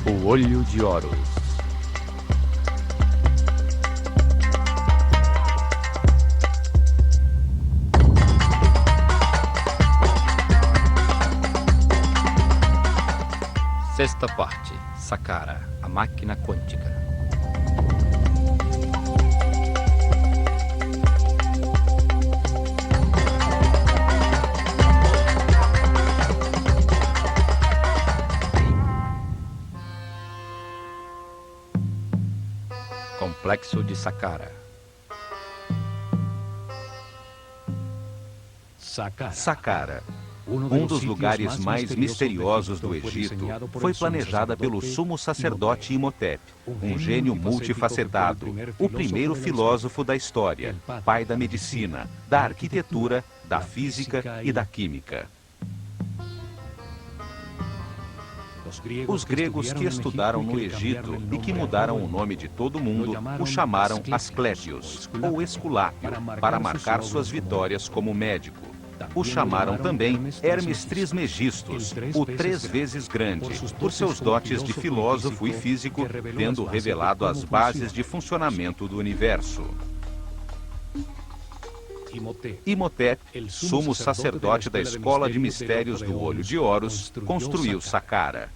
O Olho de Horus. Sexta parte. Saqqara, a máquina quântica. Complexo de Saqqara. Saqqara, um dos lugares mais misteriosos do Egito, foi planejada pelo sumo sacerdote Imhotep, um gênio multifacetado, o primeiro filósofo da história, pai da medicina, da arquitetura, da física e da química. Os gregos que estudaram no Egito e que mudaram o nome de todo mundo o chamaram Asclépios, ou Esculápio, para marcar suas vitórias como médico. O chamaram também Hermes Trismegistus, o 3 vezes grande, por seus dotes de filósofo e físico, tendo revelado as bases de funcionamento do universo. Imhotep, sumo sacerdote da Escola de Mistérios do Olho de Horus, construiu Saqqara.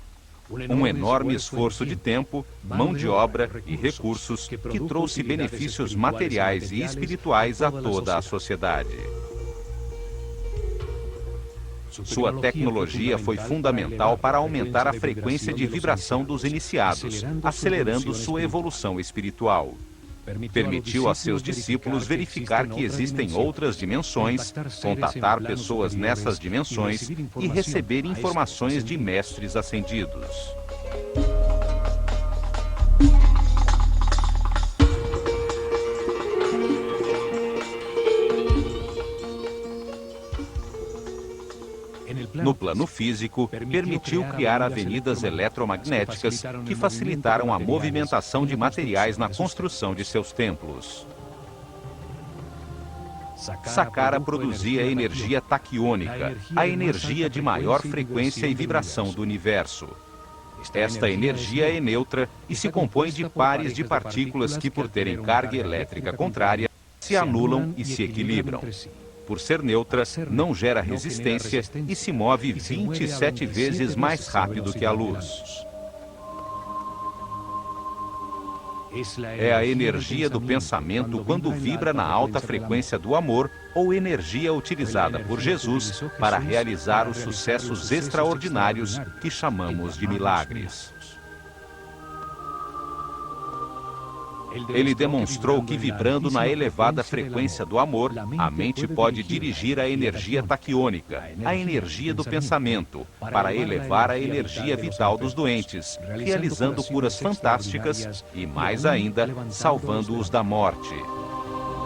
Um enorme esforço de tempo, mão de obra e recursos que trouxe benefícios materiais e espirituais a toda a sociedade. Sua tecnologia foi fundamental para aumentar a frequência de vibração dos iniciados, acelerando sua evolução espiritual. Permitiu a seus discípulos verificar que existem outras dimensões, contatar pessoas nessas dimensões e receber informações de mestres ascendidos. No plano físico, permitiu criar avenidas eletromagnéticas que facilitaram a movimentação de materiais na construção de seus templos. Saqqara produzia energia taquiônica, a energia de maior frequência e vibração do universo. Esta energia é neutra e se compõe de pares de partículas que, por terem carga elétrica contrária, se anulam e se equilibram. Por ser neutra, não gera resistência e se move 27 vezes mais rápido que a luz. É a energia do pensamento quando vibra na alta frequência do amor ou energia utilizada por Jesus para realizar os sucessos extraordinários que chamamos de milagres. Ele demonstrou que, vibrando na elevada frequência do amor, a mente pode dirigir a energia taquiônica, a energia do pensamento, para elevar a energia vital dos doentes, realizando curas fantásticas e, mais ainda, salvando-os da morte.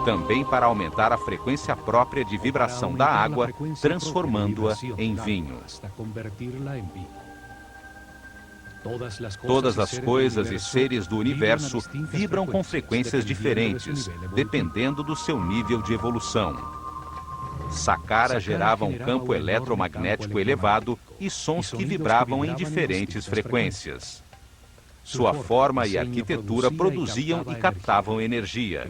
Também para aumentar a frequência própria de vibração da água, transformando-a em vinho. Todas as coisas e seres do universo vibram com frequências diferentes, dependendo do seu nível de evolução. Saqqara gerava um campo eletromagnético elevado e sons que vibravam em diferentes frequências. Sua forma e arquitetura produziam e captavam energia.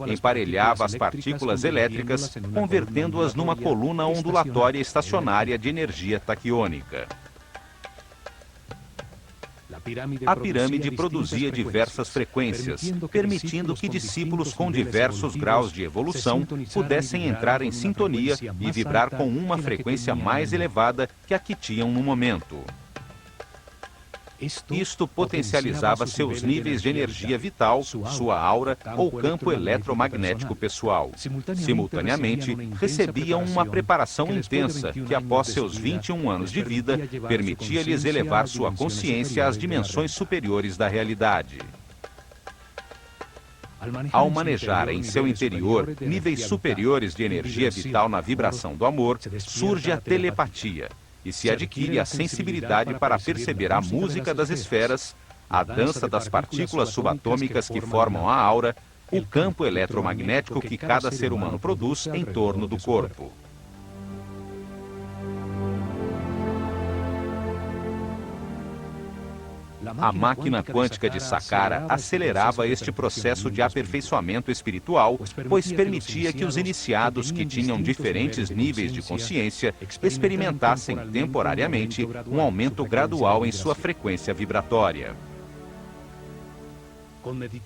Emparelhava as partículas elétricas, convertendo-as numa coluna ondulatória estacionária de energia taquiônica. A pirâmide produzia diversas frequências, permitindo que discípulos com diversos graus de evolução pudessem entrar em sintonia e vibrar com uma frequência mais elevada que a que tinham no momento. Isto potencializava seus níveis de energia vital, sua aura ou campo eletromagnético pessoal. Simultaneamente, recebiam uma preparação intensa que, após seus 21 anos de vida, permitia-lhes elevar sua consciência às dimensões superiores da realidade. Ao manejar em seu interior níveis superiores de energia vital na vibração do amor, surge a telepatia e se adquire a sensibilidade para perceber a música das esferas, a dança das partículas subatômicas que formam a aura, o campo eletromagnético que cada ser humano produz em torno do corpo. A máquina quântica de Saqqara acelerava este processo de aperfeiçoamento espiritual, pois permitia que os iniciados que tinham diferentes níveis de consciência experimentassem temporariamente um aumento gradual em sua frequência vibratória.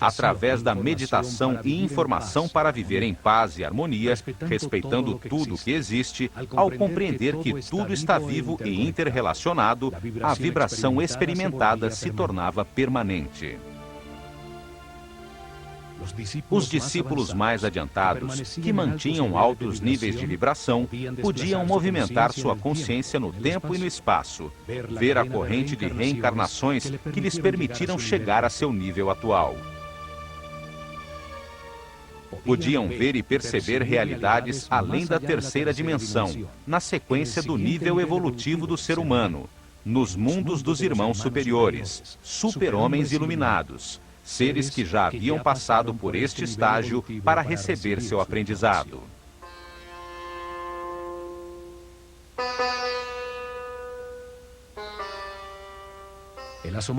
Através da meditação e informação para viver em paz e harmonia, respeitando tudo o que existe, ao compreender que tudo está vivo e interrelacionado, a vibração experimentada se tornava permanente. Os discípulos mais adiantados, que mantinham altos níveis de vibração, podiam movimentar sua consciência no tempo e no espaço, ver a corrente de reencarnações que lhes permitiram chegar a seu nível atual. Podiam ver e perceber realidades além da terceira dimensão, na sequência do nível evolutivo do ser humano, nos mundos dos irmãos superiores, super-homens iluminados, seres que já haviam passado por este estágio para receber seu aprendizado.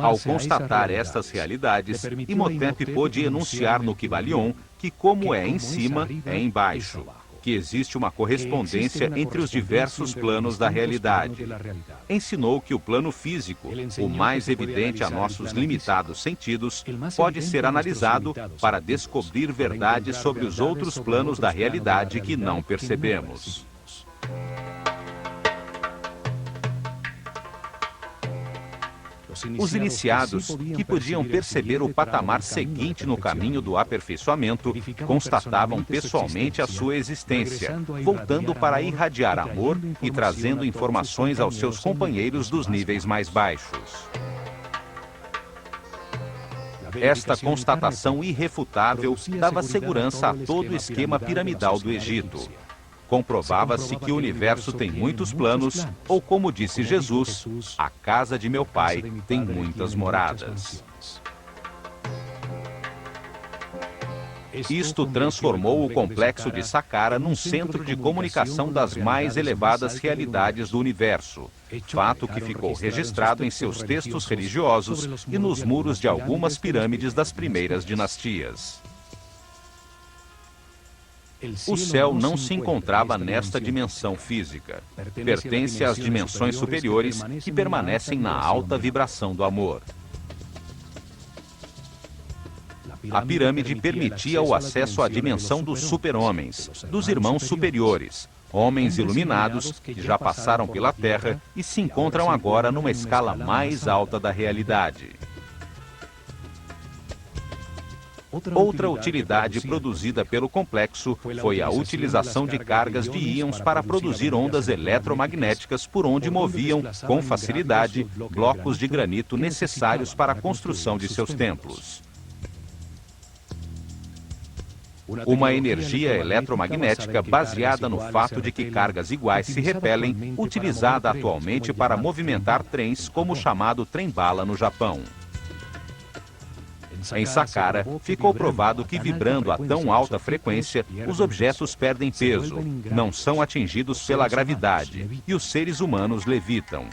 Ao constatar estas realidades, Imhotep pôde enunciar no Kybalion que, como é em cima, é embaixo, que existe uma correspondência entre os diversos planos da realidade. Ensinou que o plano físico, o mais evidente a nossos limitados sentidos, pode ser analisado para descobrir verdades sobre os outros planos da realidade que não percebemos. Os iniciados, que podiam perceber o patamar seguinte no caminho do aperfeiçoamento, constatavam pessoalmente a sua existência, voltando para irradiar amor e trazendo informações aos seus companheiros dos níveis mais baixos. Esta constatação irrefutável dava segurança a todo o esquema piramidal do Egito. Comprovava-se que o universo tem muitos planos, ou como disse Jesus, a casa de meu pai tem muitas moradas. Isto transformou o complexo de Saqqara num centro de comunicação das mais elevadas realidades do universo, fato que ficou registrado em seus textos religiosos e nos muros de algumas pirâmides das primeiras dinastias. O céu não se encontrava nesta dimensão física. Pertence às dimensões superiores que permanecem na alta vibração do amor. A pirâmide permitia o acesso à dimensão dos super-homens, dos irmãos superiores, homens iluminados que já passaram pela Terra e se encontram agora numa escala mais alta da realidade. Outra utilidade produzida pelo complexo foi a utilização de cargas de íons para produzir ondas eletromagnéticas por onde moviam, com facilidade, blocos de granito necessários para a construção de seus templos. Uma energia eletromagnética baseada no fato de que cargas iguais se repelem, utilizada atualmente para movimentar trens como o chamado trem-bala no Japão. Em Saqqara, ficou provado que vibrando a tão alta frequência, os objetos perdem peso, não são atingidos pela gravidade, e os seres humanos levitam.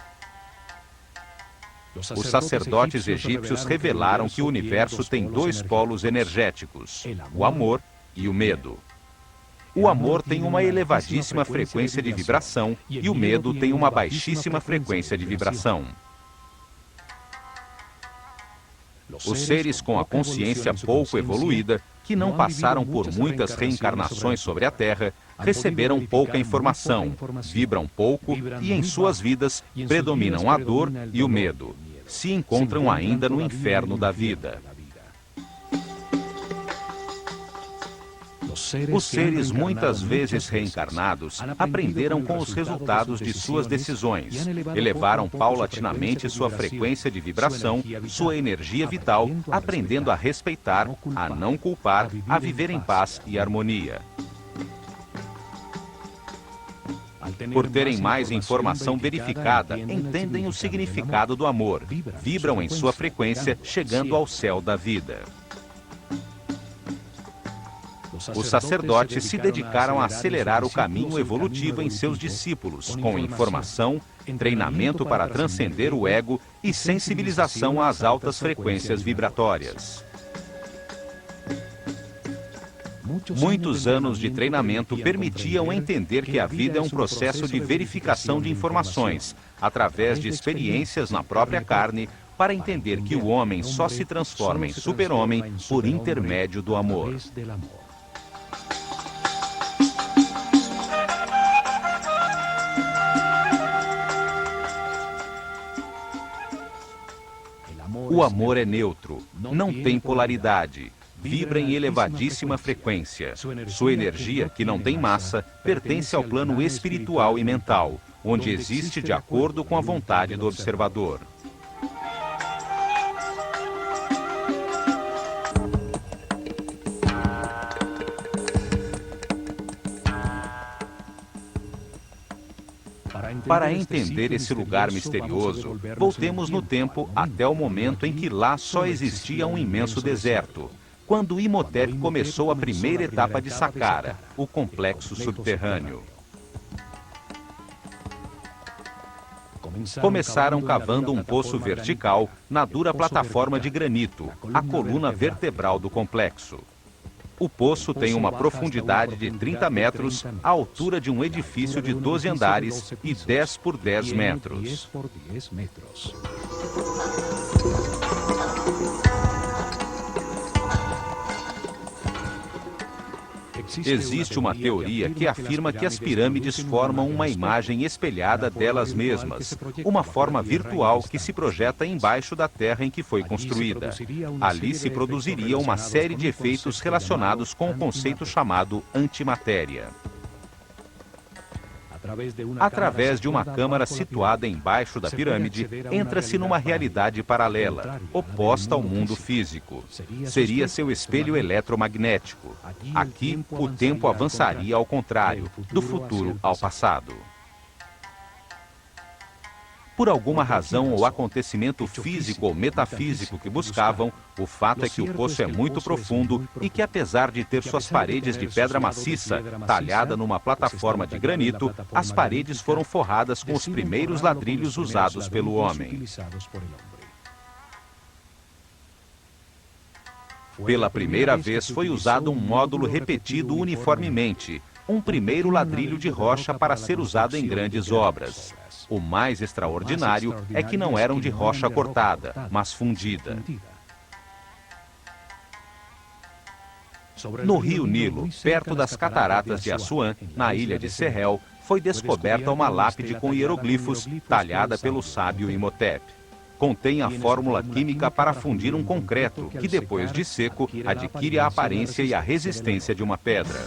Os sacerdotes egípcios revelaram que o universo tem dois polos energéticos, o amor e o medo. O amor tem uma elevadíssima frequência de vibração e o medo tem uma baixíssima frequência de vibração. Os seres com a consciência pouco evoluída, que não passaram por muitas reencarnações sobre a Terra, receberam pouca informação, vibram pouco e em suas vidas predominam a dor e o medo. Se encontram ainda no inferno da vida. Os seres muitas vezes reencarnados aprenderam com os resultados de suas decisões, elevaram paulatinamente sua frequência de vibração, sua energia vital, aprendendo a respeitar, a não culpar, a viver em paz e harmonia. Por terem mais informação verificada, entendem o significado do amor, vibram em sua frequência, chegando ao céu da vida. Os sacerdotes se dedicaram a acelerar o caminho evolutivo em seus discípulos, com informação, treinamento para transcender o ego e sensibilização às altas frequências vibratórias. Muitos anos de treinamento permitiam entender que a vida é um processo de verificação de informações, através de experiências na própria carne, para entender que o homem só se transforma em super-homem por intermédio do amor. O amor é neutro, não tem polaridade, vibra em elevadíssima frequência. Sua energia, que não tem massa, pertence ao plano espiritual e mental, onde existe de acordo com a vontade do observador. Para entender esse lugar misterioso, voltemos no tempo até o momento em que lá só existia um imenso deserto, quando Imhotep começou a primeira etapa de Saqqara, o complexo subterrâneo. Começaram cavando um poço vertical na dura plataforma de granito, a coluna vertebral do complexo. O poço tem uma profundidade de 30 metros, a altura de um edifício de 12 andares e 10 por 10 metros. Existe uma teoria que afirma que as pirâmides formam uma imagem espelhada delas mesmas, uma forma virtual que se projeta embaixo da terra em que foi construída. Ali se produziria uma série de efeitos relacionados com o conceito chamado antimatéria. Através de uma câmara situada embaixo da pirâmide, entra-se numa realidade paralela, oposta ao mundo físico. Seria seu espelho eletromagnético. Aqui, o tempo avançaria ao contrário, do futuro ao passado. Por alguma razão ou acontecimento físico ou metafísico que buscavam, o fato é que o poço é muito profundo e que, apesar de ter suas paredes de pedra maciça, talhada numa plataforma de granito, as paredes foram forradas com os primeiros ladrilhos usados pelo homem. Pela primeira vez foi usado um módulo repetido uniformemente, um primeiro ladrilho de rocha para ser usado em grandes obras. O mais extraordinário é que não eram de rocha cortada, mas fundida. No rio Nilo, perto das cataratas de Assuã, na ilha de Sehel, foi descoberta uma lápide com hieroglifos, talhada pelo sábio Imhotep. Contém a fórmula química para fundir um concreto, que depois de seco, adquire a aparência e a resistência de uma pedra.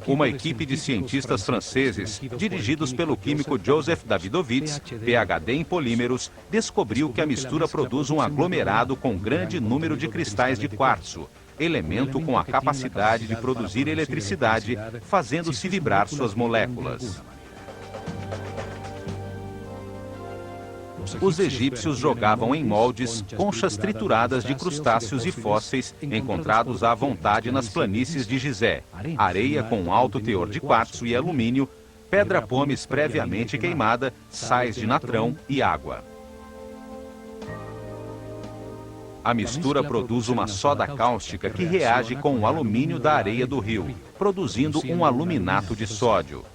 Uma equipe de cientistas franceses, dirigidos pelo químico Joseph Davidovits, PhD em polímeros, descobriu que a mistura produz um aglomerado com grande número de cristais de quartzo, elemento com a capacidade de produzir eletricidade, fazendo-se vibrar suas moléculas. Os egípcios jogavam em moldes conchas trituradas de crustáceos e fósseis encontrados à vontade nas planícies de Gizé, areia com alto teor de quartzo e alumínio, pedra pómez previamente queimada, sais de natrão e água. A mistura produz uma soda cáustica que reage com o alumínio da areia do rio, produzindo um aluminato de sódio.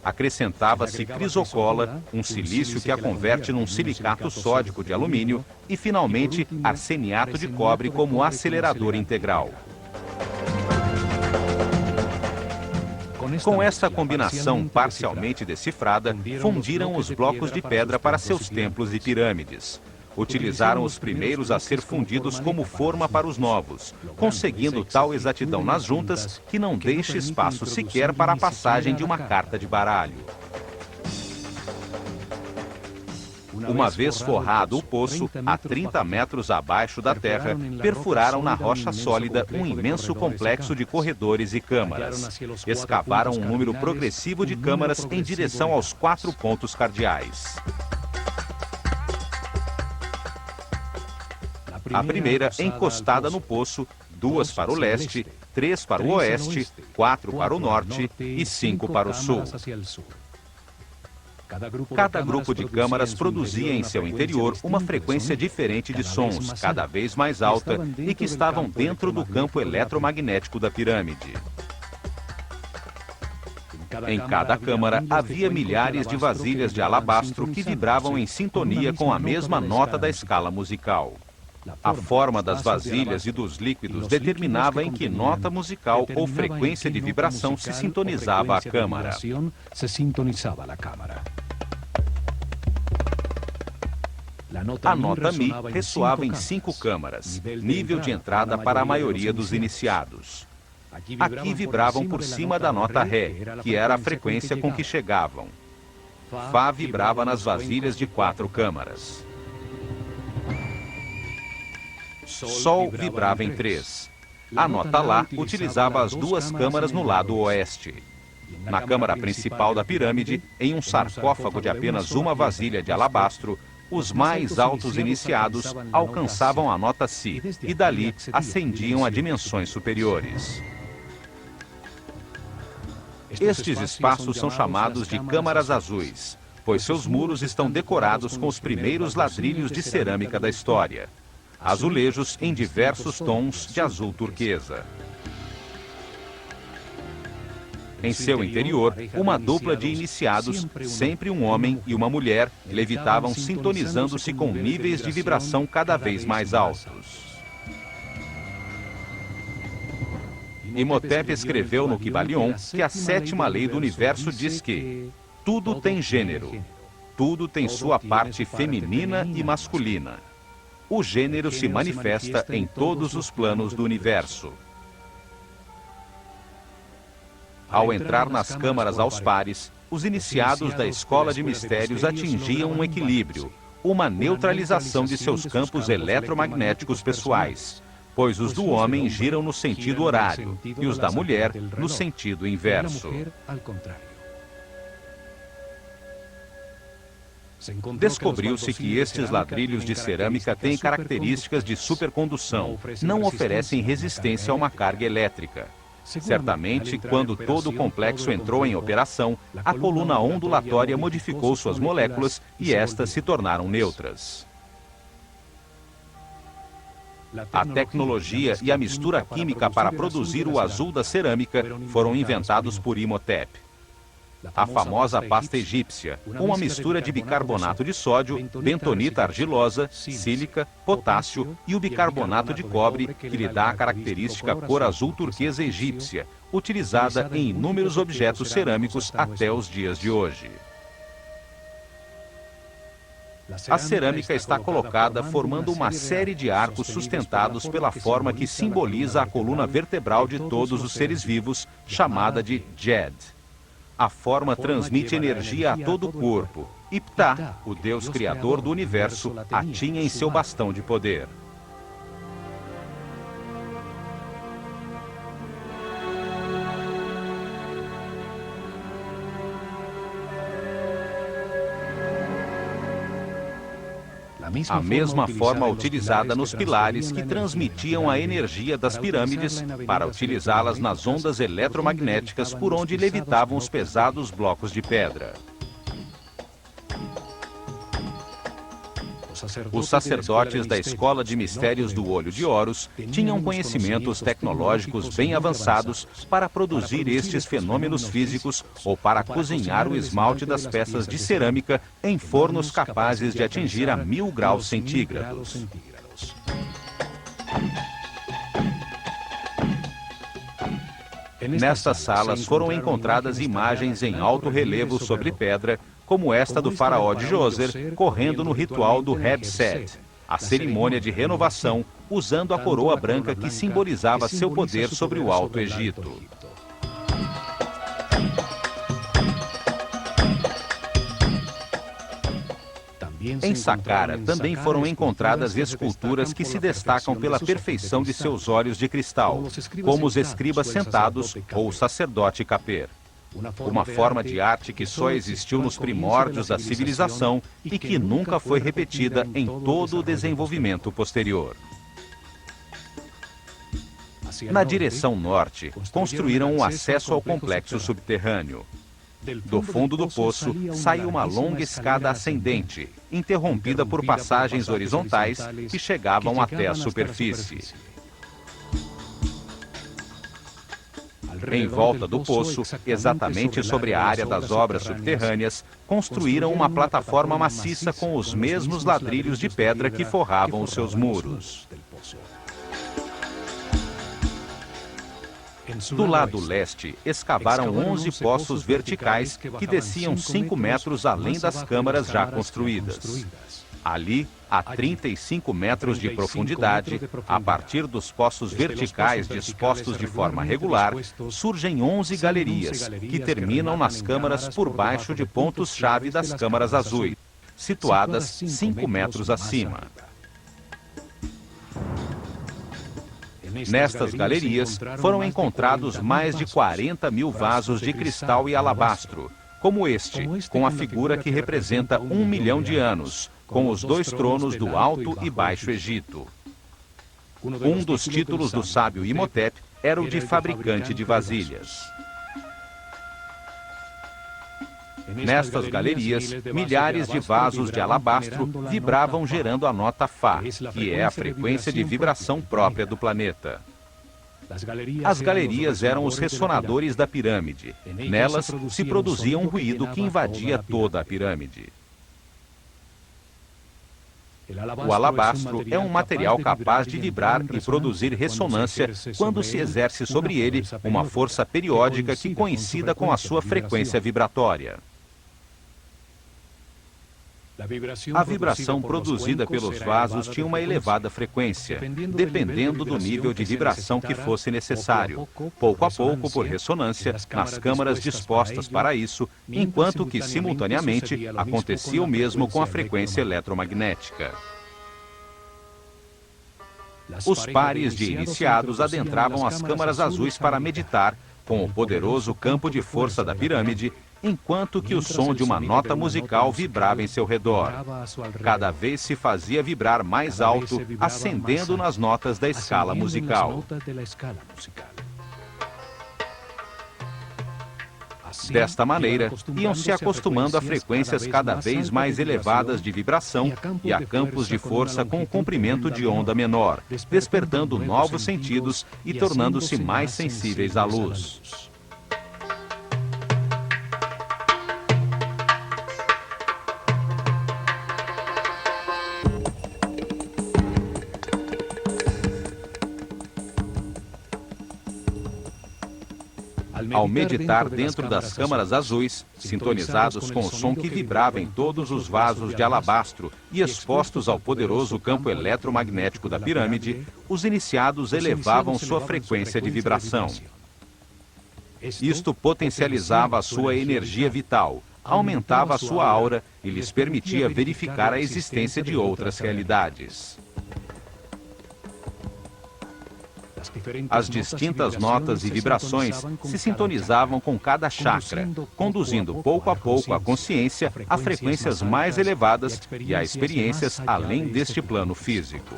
Acrescentava-se crisocola, um silício que a converte num silicato sódico de alumínio, e, finalmente, arseniato de cobre como acelerador integral. Com esta combinação parcialmente decifrada, fundiram os blocos de pedra para seus templos e pirâmides. Utilizaram os primeiros a ser fundidos como forma para os novos, conseguindo tal exatidão nas juntas que não deixa espaço sequer para a passagem de uma carta de baralho. Uma vez forrado o poço, a 30 metros abaixo da terra, perfuraram na rocha sólida um imenso complexo de corredores e câmaras. Escavaram um número progressivo de câmaras em direção aos 4 pontos cardeais. A primeira, encostada no poço, 2 para o leste, 3 para o oeste, 4 para o norte e 5 para o sul. Cada grupo de câmaras produzia em seu interior uma frequência diferente de sons, cada vez mais alta, e que estavam dentro do campo eletromagnético da pirâmide. Em cada câmara havia milhares de vasilhas de alabastro que vibravam em sintonia com a mesma nota da escala musical. A forma das vasilhas e dos líquidos determinava em que nota musical ou frequência de vibração se sintonizava a câmara. A nota Mi ressoava em 5 câmaras, nível de entrada para a maioria dos iniciados. Aqui vibravam por cima da nota Ré, que era a frequência com que chegavam. Fá vibrava nas vasilhas de 4 câmaras. Sol vibrava em 3. A nota Lá utilizava as 2 câmaras no lado oeste. Na câmara principal da pirâmide, em um sarcófago de apenas uma vasilha de alabastro, os mais altos iniciados alcançavam a nota Si e dali ascendiam a dimensões superiores. Estes espaços são chamados de câmaras azuis, pois seus muros estão decorados com os primeiros ladrilhos de cerâmica da história, azulejos em diversos tons de azul turquesa. Em seu interior, uma dupla de iniciados, sempre um homem e uma mulher, levitavam sintonizando-se com níveis de vibração cada vez mais altos. Imhotep escreveu no Kybalion que a 7ª lei do universo diz que tudo tem gênero, tudo tem sua parte feminina e masculina. O gênero se manifesta em todos os planos do universo. Ao entrar nas câmaras aos pares, os iniciados da escola de mistérios atingiam um equilíbrio, uma neutralização de seus campos eletromagnéticos pessoais, pois os do homem giram no sentido horário e os da mulher no sentido inverso. Descobriu-se que estes ladrilhos de cerâmica têm características de supercondução, não oferecem resistência a uma carga elétrica. Certamente, quando todo o complexo entrou em operação, a coluna ondulatória modificou suas moléculas e estas se tornaram neutras. A tecnologia e a mistura química para produzir o azul da cerâmica foram inventados por Imhotep. A famosa pasta egípcia, uma mistura de bicarbonato de sódio, bentonita argilosa, sílica, potássio e o bicarbonato de cobre, que lhe dá a característica cor azul turquesa egípcia, utilizada em inúmeros objetos cerâmicos até os dias de hoje. A cerâmica está colocada formando uma série de arcos sustentados pela forma que simboliza a coluna vertebral de todos os seres vivos, chamada de Djed. A forma transmite energia a todo o corpo, e Ptah, o Deus criador do universo, a tinha em seu bastão de poder. A mesma forma utilizada nos pilares que transmitiam a energia das pirâmides para utilizá-las nas ondas eletromagnéticas por onde levitavam os pesados blocos de pedra. Os sacerdotes da Escola de Mistérios do Olho de Horus tinham conhecimentos tecnológicos bem avançados para produzir estes fenômenos físicos ou para cozinhar o esmalte das peças de cerâmica em fornos capazes de atingir a 1000 graus centígrados. Nestas salas foram encontradas imagens em alto relevo sobre pedra, como esta do faraó de Djoser, correndo no ritual do Heb-Sed, a cerimônia de renovação, usando a coroa branca que simbolizava seu poder sobre o Alto Egito. Em Saqqara também foram encontradas esculturas que se destacam pela perfeição de seus olhos de cristal, como os escribas sentados ou o sacerdote Khapir. Uma forma de arte que só existiu nos primórdios da civilização e que nunca foi repetida em todo o desenvolvimento posterior. Na direção norte, construíram um acesso ao complexo subterrâneo. Do fundo do poço, saiu uma longa escada ascendente, interrompida por passagens horizontais que chegavam até a superfície. Em volta do poço, exatamente sobre a área das obras subterrâneas, construíram uma plataforma maciça com os mesmos ladrilhos de pedra que forravam os seus muros. Do lado leste, escavaram 11 poços verticais que desciam 5 metros além das câmaras já construídas. Ali, a 35 metros de profundidade, a partir dos poços verticais dispostos de forma regular, surgem 11 galerias, que terminam nas câmaras por baixo de pontos-chave das câmaras azuis, situadas 5 metros acima. Nestas galerias, foram encontrados mais de 40 mil vasos de cristal e alabastro, como este, com a figura que representa 1 milhão de anos, com os 2 tronos do Alto e Baixo Egito. Um dos títulos do sábio Imhotep era o de fabricante de vasilhas. Nestas galerias, milhares de vasos de alabastro vibravam gerando a nota Fá, que é a frequência de vibração própria do planeta. As galerias eram os ressonadores da pirâmide. Nelas se produzia um ruído que invadia toda a pirâmide. O alabastro é um material capaz de vibrar e produzir ressonância quando se exerce sobre ele uma força periódica que coincida com a sua frequência vibratória. A vibração produzida pelos vasos tinha uma elevada frequência, dependendo do nível de vibração que fosse necessário, pouco a pouco por ressonância, nas câmaras dispostas para isso, enquanto que, simultaneamente, acontecia o mesmo com a frequência eletromagnética. Os pares de iniciados adentravam as câmaras azuis para meditar, com o poderoso campo de força da pirâmide, enquanto que o som de uma nota musical vibrava em seu redor. Cada vez se fazia vibrar mais alto, ascendendo nas notas da escala musical. Desta maneira, iam se acostumando a frequências cada vez mais elevadas de vibração e a campos de força com o comprimento de onda menor, despertando novos sentidos e tornando-se mais sensíveis à luz. Ao meditar dentro das câmaras azuis, sintonizados com o som que vibrava em todos os vasos de alabastro e expostos ao poderoso campo eletromagnético da pirâmide, os iniciados elevavam sua frequência de vibração. Isto potencializava a sua energia vital, aumentava a sua aura e lhes permitia verificar a existência de outras realidades. As distintas notas e vibrações se sintonizavam com cada chakra, conduzindo pouco a pouco a consciência a frequências mais elevadas e a experiências além deste plano físico.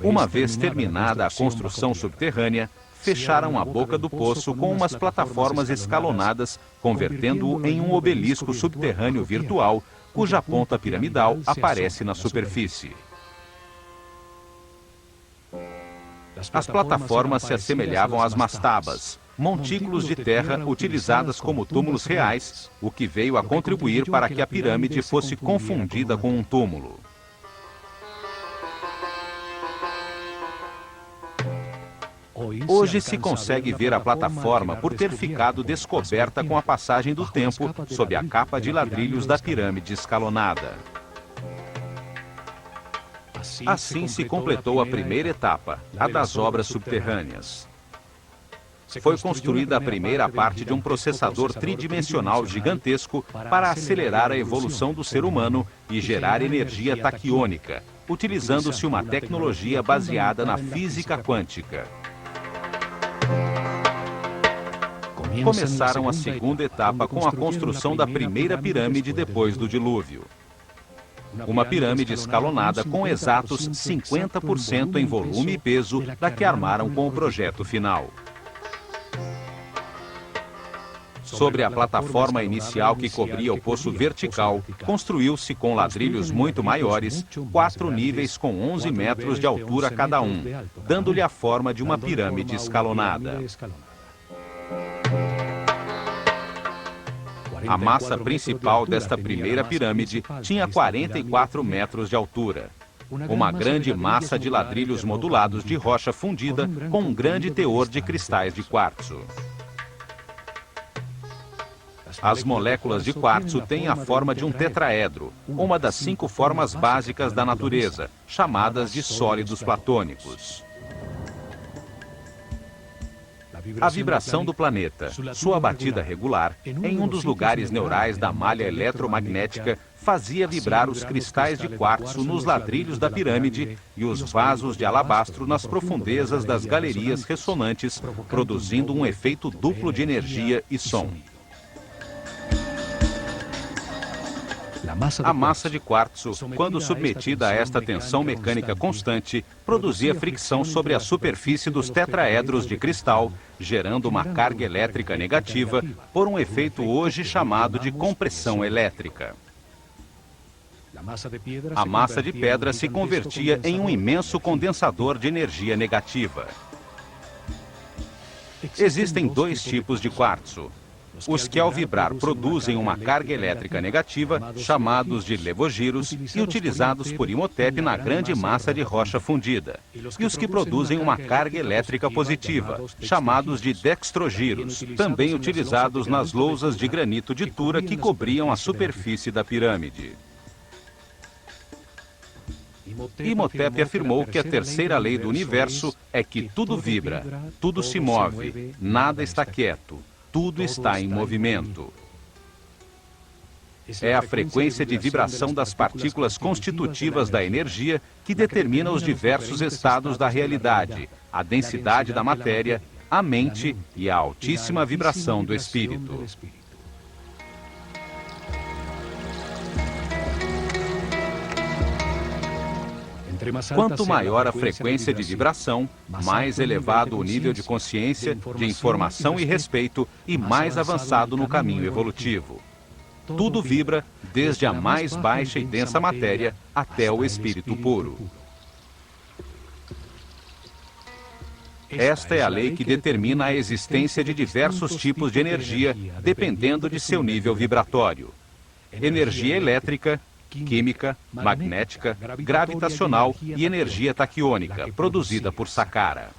Uma vez terminada a construção subterrânea, fecharam a boca do poço com umas plataformas escalonadas, convertendo-o em um obelisco subterrâneo virtual, cuja ponta piramidal aparece na superfície. As plataformas se assemelhavam às mastabas, montículos de terra utilizadas como túmulos reais, o que veio a contribuir para que a pirâmide fosse confundida com um túmulo. Hoje se consegue ver a plataforma por ter ficado descoberta com a passagem do tempo sob a capa de ladrilhos da pirâmide escalonada. Assim se completou a primeira etapa, a das obras subterrâneas. Foi construída a primeira parte de um processador tridimensional gigantesco para acelerar a evolução do ser humano e gerar energia taquiônica, utilizando-se uma tecnologia baseada na física quântica. Começaram a segunda etapa com a construção da primeira pirâmide depois do dilúvio. Uma pirâmide escalonada com exatos 50% em volume e peso da que armaram com o projeto final. Sobre a plataforma inicial que cobria o poço vertical, construiu-se com ladrilhos muito maiores, 4 níveis com 11 metros de altura cada um, dando-lhe a forma de uma pirâmide escalonada. A massa principal desta primeira pirâmide tinha 44 metros de altura. Uma grande massa de ladrilhos modulados de rocha fundida com um grande teor de cristais de quartzo. As moléculas de quartzo têm a forma de um tetraedro, uma das 5 formas básicas da natureza, chamadas de sólidos platônicos. A vibração do planeta, sua batida regular, em um dos lugares neurais da malha eletromagnética, fazia vibrar os cristais de quartzo nos ladrilhos da pirâmide e os vasos de alabastro nas profundezas das galerias ressonantes, produzindo um efeito duplo de energia e som. A massa de quartzo, quando submetida a esta tensão mecânica constante, produzia fricção sobre a superfície dos tetraedros de cristal, gerando uma carga elétrica negativa por um efeito hoje chamado de compressão elétrica. A massa de pedra se convertia em um imenso condensador de energia negativa. Existem 2 tipos de quartzo. Os que ao vibrar produzem uma carga elétrica negativa, chamados de levogiros, e utilizados por Imhotep na grande massa de rocha fundida. E os que produzem uma carga elétrica positiva, chamados de dextrogiros, também utilizados nas lousas de granito de Tura que cobriam a superfície da pirâmide. Imhotep afirmou que a terceira lei do universo é que tudo vibra, tudo se move, nada está quieto. Tudo está em movimento. É a frequência de vibração das partículas constitutivas da energia que determina os diversos estados da realidade, a densidade da matéria, a mente e a altíssima vibração do espírito. Quanto maior a frequência de vibração, mais elevado o nível de consciência, de informação e respeito e mais avançado no caminho evolutivo. Tudo vibra, desde a mais baixa e densa matéria até o espírito puro. Esta é a lei que determina a existência de diversos tipos de energia, dependendo de seu nível vibratório. Energia elétrica, química, magnética, gravitacional e energia taquiônica, produzida por Saqqara.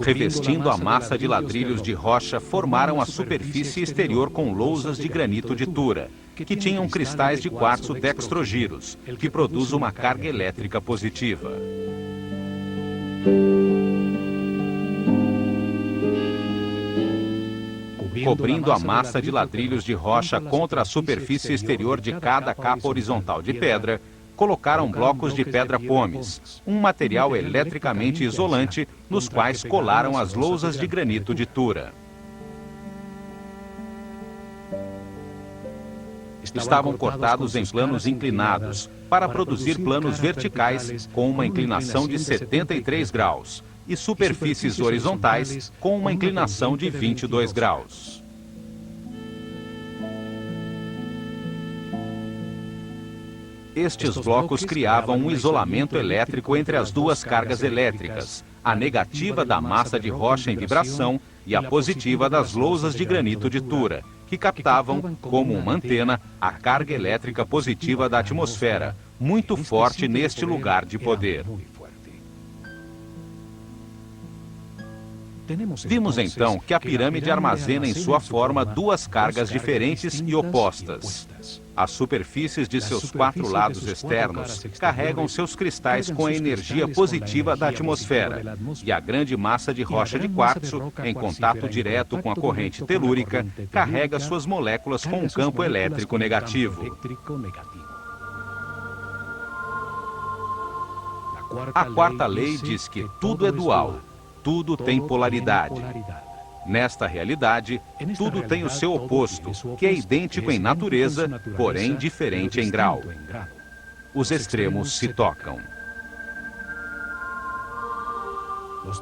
Revestindo a massa de ladrilhos de rocha, formaram a superfície exterior com lousas de granito de Tura, que tinham cristais de quartzo dextrogiros, que produz uma carga elétrica positiva. Cobrindo a massa de ladrilhos de rocha contra a superfície exterior de cada capa horizontal de pedra, colocaram blocos de pedra pómez, um material eletricamente isolante, nos quais colaram as lousas de granito de Tura. Estavam cortados em planos inclinados, para produzir planos verticais com uma inclinação de 73 graus, e superfícies horizontais com uma inclinação de 22 graus. Estes blocos criavam um isolamento elétrico entre as duas cargas elétricas, a negativa da massa de rocha em vibração e a positiva das lousas de granito de Tura, que captavam, como uma antena, a carga elétrica positiva da atmosfera, muito forte neste lugar de poder. Vimos então que a pirâmide armazena em sua forma 2 cargas diferentes e opostas. As superfícies de seus 4 lados externos carregam seus cristais com a energia positiva da atmosfera, e a grande massa de rocha de quartzo, em contato direto com a corrente telúrica, carrega suas moléculas com um campo elétrico negativo. A quarta lei diz que tudo é dual. Tudo tem polaridade. Nesta realidade, tudo tem o seu oposto, que é idêntico em natureza, porém diferente em grau. Os extremos se tocam.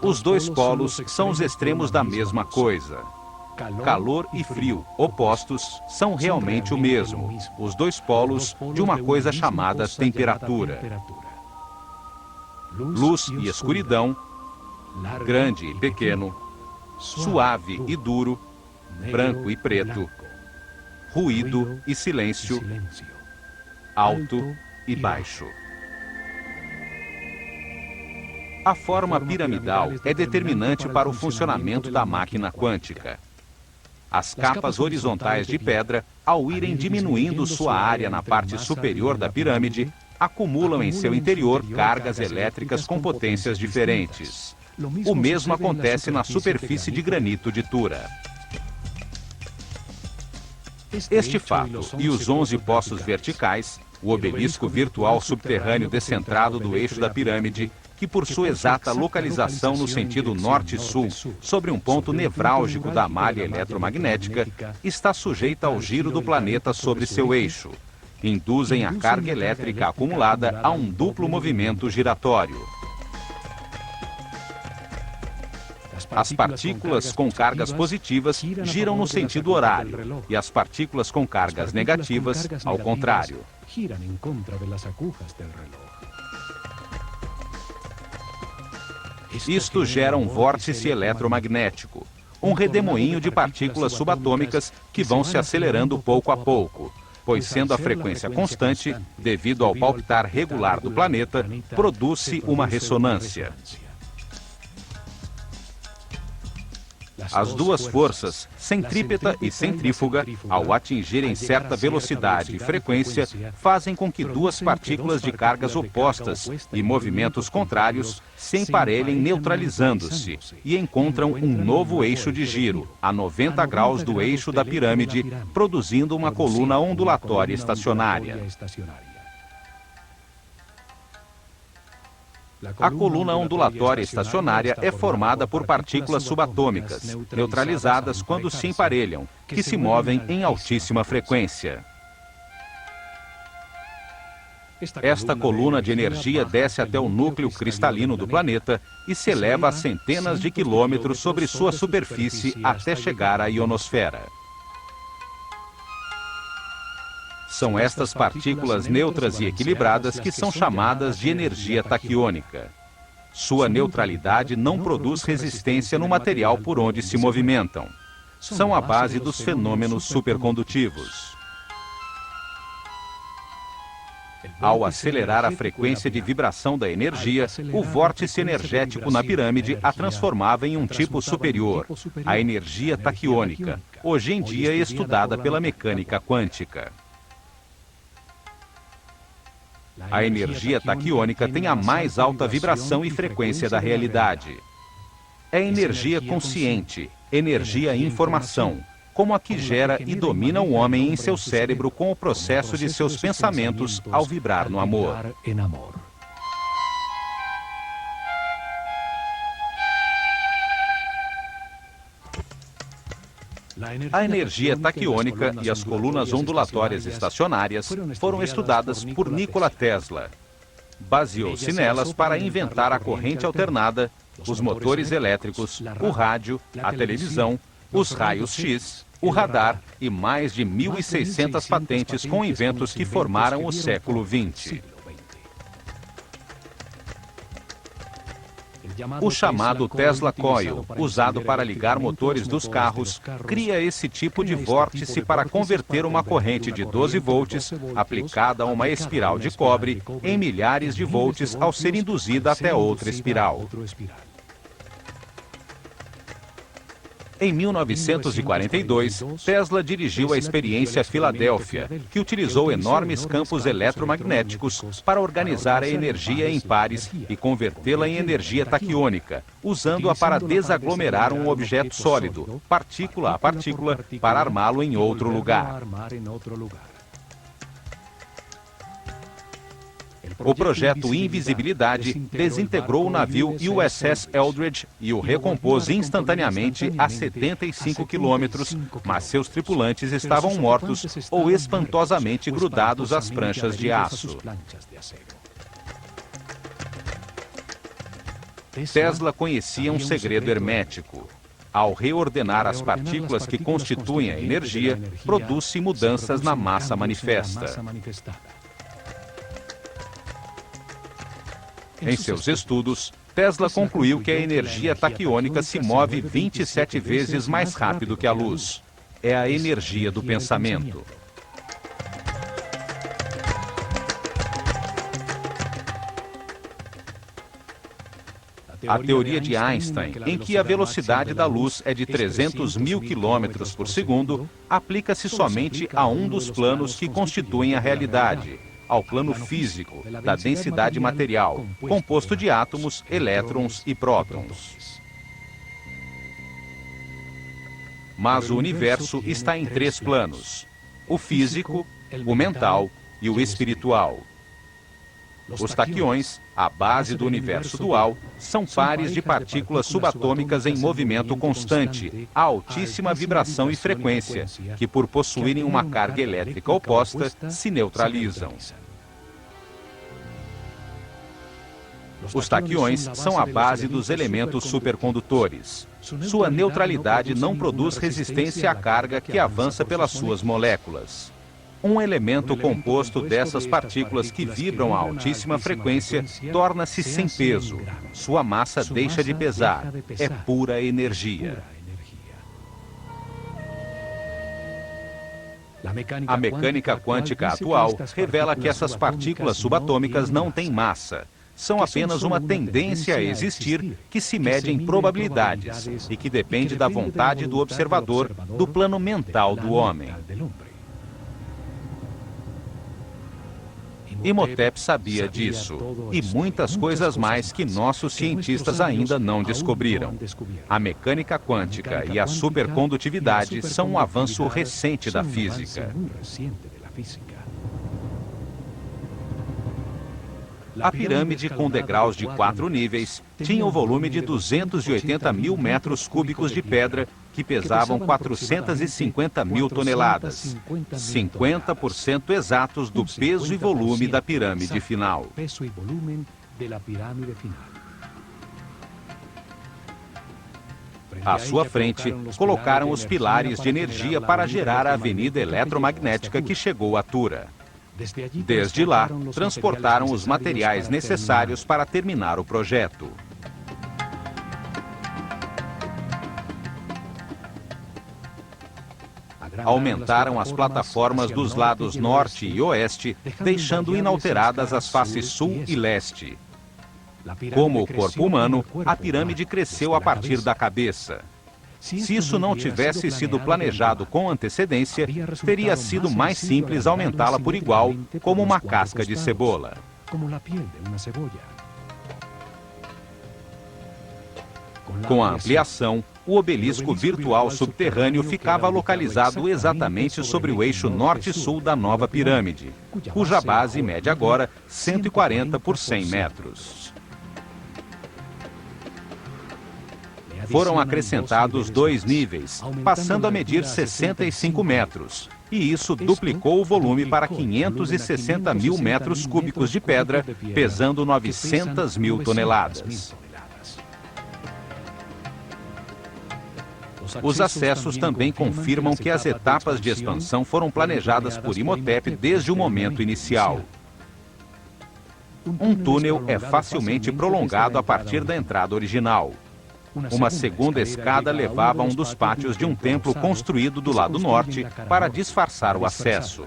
Os dois polos são os extremos da mesma coisa. Calor e frio, opostos, são realmente o mesmo, os dois polos de uma coisa chamada temperatura. Luz e escuridão, grande e pequeno, suave e duro, branco e preto, ruído e silêncio, alto e baixo. A forma piramidal é determinante para o funcionamento da máquina quântica. As capas horizontais de pedra, ao irem diminuindo sua área na parte superior da pirâmide, acumulam em seu interior cargas elétricas com potências diferentes. O mesmo acontece na superfície de granito de Tura. Este fato e os 11 poços verticais, o obelisco virtual subterrâneo descentrado do eixo da pirâmide, que por sua exata localização no sentido norte-sul, sobre um ponto nevrálgico da malha eletromagnética, está sujeita ao giro do planeta sobre seu eixo, induzem a carga elétrica acumulada a um duplo movimento giratório. As partículas com cargas positivas giram no sentido horário e as partículas com cargas negativas ao contrário. Isto gera um vórtice eletromagnético, um redemoinho de partículas subatômicas que vão se acelerando pouco a pouco, pois sendo a frequência constante, devido ao palpitar regular do planeta, produz-se uma ressonância. As duas forças, centrípeta e centrífuga, ao atingirem certa velocidade e frequência, fazem com que duas partículas de cargas opostas e movimentos contrários se emparelhem neutralizando-se e encontram um novo eixo de giro, a 90 graus do eixo da pirâmide, produzindo uma coluna ondulatória estacionária. A coluna ondulatória estacionária é formada por partículas subatômicas, neutralizadas quando se emparelham, que se movem em altíssima frequência. Esta coluna de energia desce até o núcleo cristalino do planeta e se eleva a centenas de quilômetros sobre sua superfície até chegar à ionosfera. São estas partículas neutras e equilibradas que são chamadas de energia taquiônica. Sua neutralidade não produz resistência no material por onde se movimentam. São a base dos fenômenos supercondutivos. Ao acelerar a frequência de vibração da energia, o vórtice energético na pirâmide a transformava em um tipo superior, a energia taquiônica, hoje em dia estudada pela mecânica quântica. A energia taquiônica tem a mais alta vibração e frequência da realidade. É energia consciente, energia em informação, como a que gera e domina o homem em seu cérebro com o processo de seus pensamentos ao vibrar no amor. A energia taquiônica e as colunas ondulatórias estacionárias foram estudadas por Nikola Tesla. Baseou-se nelas para inventar a corrente alternada, os motores elétricos, o rádio, a televisão, os raios-x, o radar e mais de 1.600 patentes com inventos que formaram o século XX. O chamado Tesla Coil, usado para ligar motores dos carros, cria esse tipo de vórtice para converter uma corrente de 12 volts, aplicada a uma espiral de cobre, em milhares de volts ao ser induzida até outra espiral. Em 1942, Tesla dirigiu a experiência Filadélfia, que utilizou enormes campos eletromagnéticos para organizar a energia em pares e convertê-la em energia taquiônica, usando-a para desaglomerar um objeto sólido, partícula a partícula, para armá-lo em outro lugar. O projeto Invisibilidade desintegrou o navio USS Eldridge e o recompôs instantaneamente a 75 quilômetros, mas seus tripulantes estavam mortos ou espantosamente grudados às pranchas de aço. Tesla conhecia um segredo hermético. Ao reordenar as partículas que constituem a energia, produz-se mudanças na massa manifesta. Em seus estudos, Tesla concluiu que a energia taquiônica se move 27 vezes mais rápido que a luz. É a energia do pensamento. A teoria de Einstein, em que a velocidade da luz é de 300 mil quilômetros por segundo, aplica-se somente a um dos planos que constituem a realidade, ao plano físico, da densidade material, composto de átomos, elétrons e prótons. Mas o universo está em 3 planos: o físico, o mental e o espiritual. Os taquiões, a base do universo dual, são pares de partículas subatômicas em movimento constante, a altíssima vibração e frequência, que por possuírem uma carga elétrica oposta, se neutralizam. Os taquiões são a base dos elementos supercondutores. Sua neutralidade não produz resistência à carga que avança pelas suas moléculas. Um elemento composto dessas partículas que vibram a altíssima frequência torna-se sem peso. Sua massa deixa de pesar. É pura energia. A mecânica quântica atual revela que essas partículas subatômicas não têm massa. São apenas uma tendência a existir que se mede em probabilidades e que depende da vontade do observador, do plano mental do homem. Imhotep sabia disso, e muitas coisas mais que nossos cientistas ainda não descobriram. A mecânica quântica e a supercondutividade são um avanço recente da física. A pirâmide, com degraus de 4 níveis, tinha um volume de 280 mil metros cúbicos de pedra, que pesavam 450 mil toneladas, 50% exatos do peso e volume da pirâmide final. À sua frente, colocaram os pilares de energia para gerar a avenida eletromagnética que chegou a Tura. Desde lá, transportaram os materiais necessários para terminar o projeto. Aumentaram as plataformas dos lados norte e oeste, deixando inalteradas as faces sul e leste. Como o corpo humano, a pirâmide cresceu a partir da cabeça. Se isso não tivesse sido planejado com antecedência, teria sido mais simples aumentá-la por igual, como uma casca de cebola. Com a ampliação, o obelisco virtual subterrâneo ficava localizado exatamente sobre o eixo norte-sul da nova pirâmide, cuja base mede agora 140 por 100 metros. Foram acrescentados 2 níveis, passando a medir 65 metros, e isso duplicou o volume para 560 mil metros cúbicos de pedra, pesando 900 mil toneladas. Os acessos também confirmam que as etapas de expansão foram planejadas por Imhotep desde o momento inicial. Um túnel é facilmente prolongado a partir da entrada original. Uma segunda escada levava a um dos pátios de um templo construído do lado norte para disfarçar o acesso.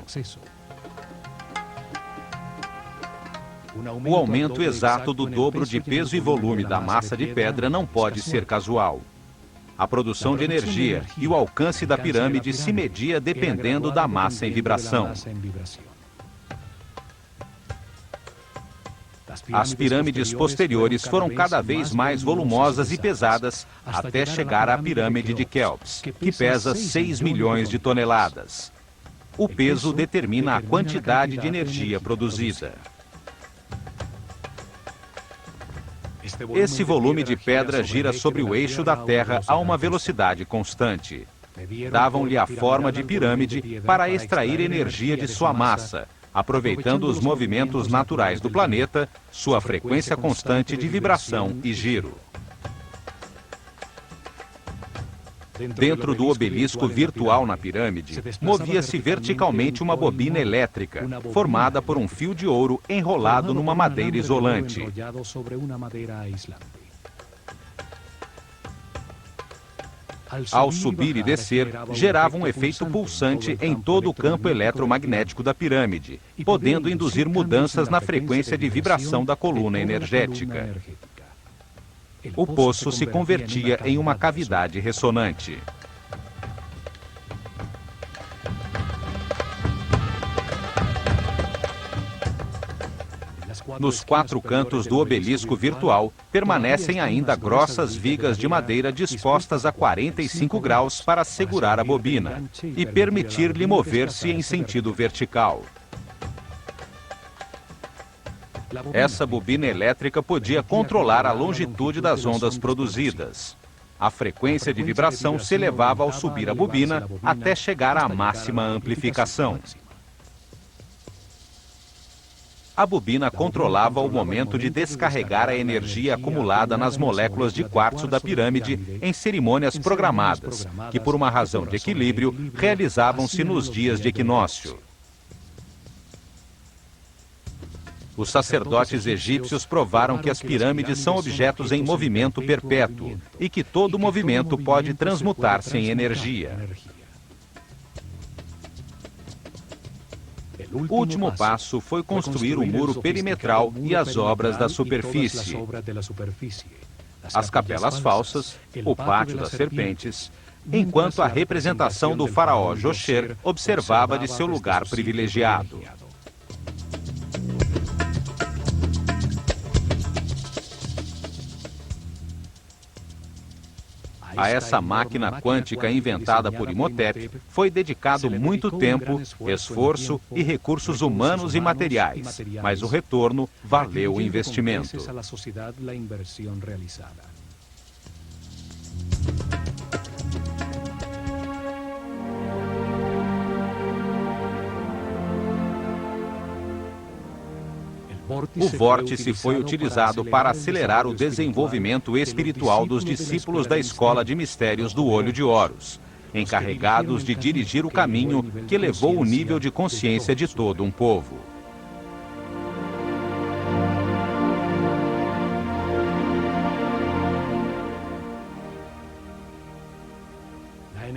O aumento exato do dobro de peso e volume da massa de pedra não pode ser casual. A produção de energia e o alcance da pirâmide se media dependendo da massa em vibração. As pirâmides posteriores foram cada vez mais volumosas e pesadas até chegar à pirâmide de Quéops, que pesa 6 milhões de toneladas. O peso determina a quantidade de energia produzida. Esse volume de pedra gira sobre o eixo da Terra a uma velocidade constante. Davam-lhe a forma de pirâmide para extrair energia de sua massa, aproveitando os movimentos naturais do planeta, sua frequência constante de vibração e giro. Dentro do obelisco virtual na pirâmide, movia-se verticalmente uma bobina elétrica, formada por um fio de ouro enrolado numa madeira isolante. Ao subir e descer, gerava um efeito pulsante em todo o campo eletromagnético da pirâmide, podendo induzir mudanças na frequência de vibração da coluna energética. O poço se convertia em uma cavidade ressonante. Nos 4 cantos do obelisco virtual, permanecem ainda grossas vigas de madeira dispostas a 45 graus para segurar a bobina e permitir-lhe mover-se em sentido vertical. Essa bobina elétrica podia controlar a longitude das ondas produzidas. A frequência de vibração se elevava ao subir a bobina até chegar à máxima amplificação. A bobina controlava o momento de descarregar a energia acumulada nas moléculas de quartzo da pirâmide em cerimônias programadas, que por uma razão de equilíbrio realizavam-se nos dias de equinócio. Os sacerdotes egípcios provaram que as pirâmides são objetos em movimento perpétuo e que todo movimento pode transmutar-se em energia. O último passo foi construir o muro perimetral e as obras da superfície, as capelas falsas, o pátio das serpentes, enquanto a representação do faraó Josher observava de seu lugar privilegiado. A essa máquina quântica inventada por Imhotep foi dedicado muito tempo, esforço e recursos humanos e materiais, mas o retorno valeu o investimento. O vórtice foi utilizado para acelerar o desenvolvimento espiritual dos discípulos da Escola de Mistérios do Olho de Horus, encarregados de dirigir o caminho que elevou o nível de consciência de todo um povo.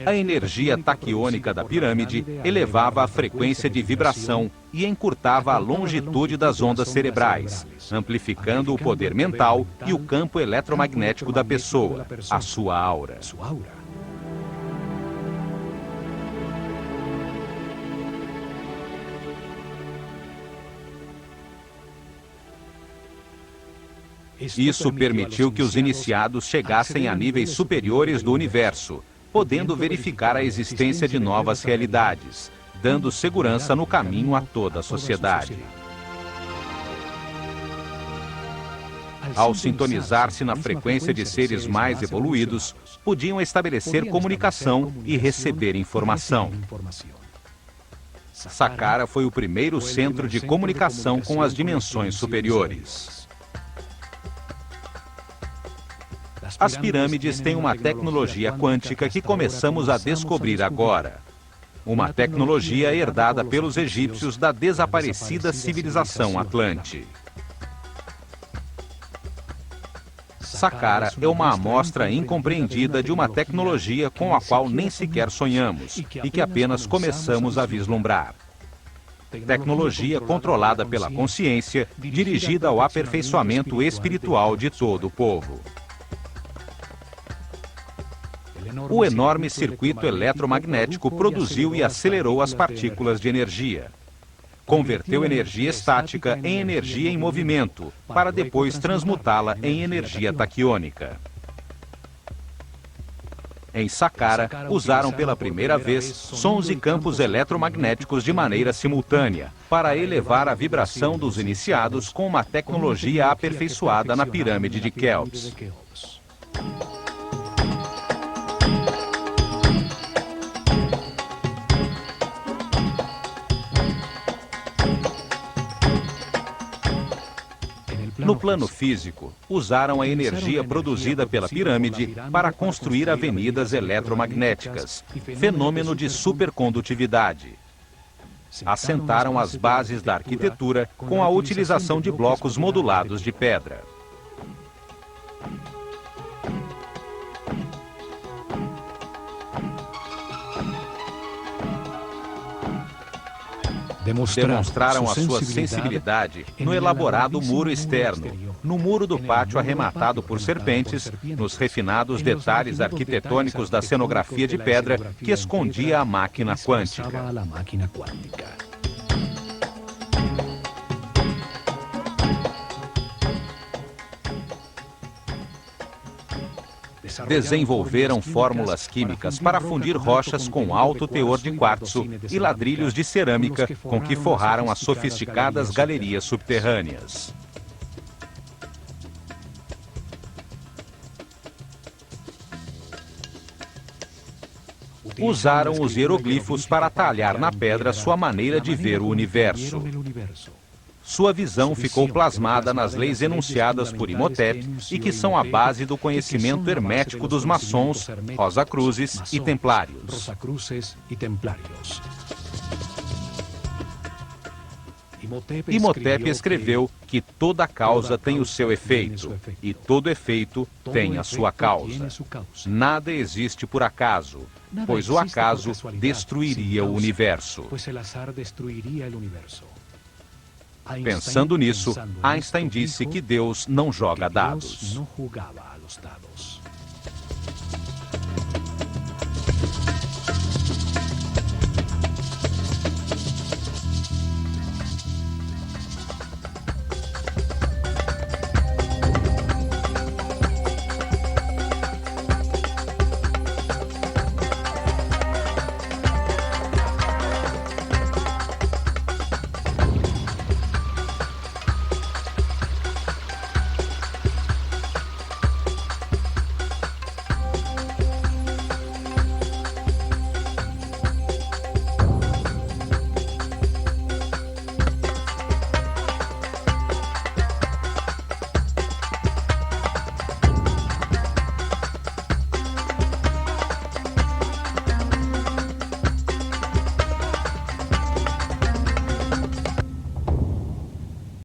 A energia taquiônica da pirâmide elevava a frequência de vibração e encurtava a longitude das ondas cerebrais, amplificando o poder mental e o campo eletromagnético da pessoa, a sua aura. Isso permitiu que os iniciados chegassem a níveis superiores do universo, podendo verificar a existência de novas realidades, dando segurança no caminho a toda a sociedade. Ao sintonizar-se na frequência de seres mais evoluídos, podiam estabelecer comunicação e receber informação. Saqqara foi o primeiro centro de comunicação com as dimensões superiores. As pirâmides têm uma tecnologia quântica que começamos a descobrir agora. Uma tecnologia herdada pelos egípcios da desaparecida civilização Atlante. Saqqara é uma amostra incompreendida de uma tecnologia com a qual nem sequer sonhamos e que apenas começamos a vislumbrar. Tecnologia controlada pela consciência, dirigida ao aperfeiçoamento espiritual de todo o povo. O enorme circuito eletromagnético produziu e acelerou as partículas de energia. Converteu energia estática em energia em movimento, para depois transmutá-la em energia taquiônica. Em Saqqara, usaram pela primeira vez sons e campos eletromagnéticos de maneira simultânea, para elevar a vibração dos iniciados com uma tecnologia aperfeiçoada na pirâmide de Quéops. No plano físico, usaram a energia produzida pela pirâmide para construir avenidas eletromagnéticas, fenômeno de supercondutividade. Assentaram as bases da arquitetura com a utilização de blocos modulados de pedra. Demonstraram a sua sensibilidade no elaborado muro externo, no muro do pátio arrematado por serpentes, nos refinados detalhes arquitetônicos da cenografia de pedra que escondia a máquina quântica. Desenvolveram fórmulas químicas para fundir rochas com alto teor de quartzo e ladrilhos de cerâmica com que forraram as sofisticadas galerias subterrâneas. Usaram os hieroglifos para talhar na pedra sua maneira de ver o universo. Sua visão ficou plasmada nas leis enunciadas por Imhotep e que são a base do conhecimento hermético dos maçons, Rosacruzes e Templários. Imhotep escreveu que toda causa tem o seu efeito, e todo efeito tem a sua causa. Nada existe por acaso, pois o acaso destruiria o universo. Pensando nisso, Einstein disse que Deus não joga dados.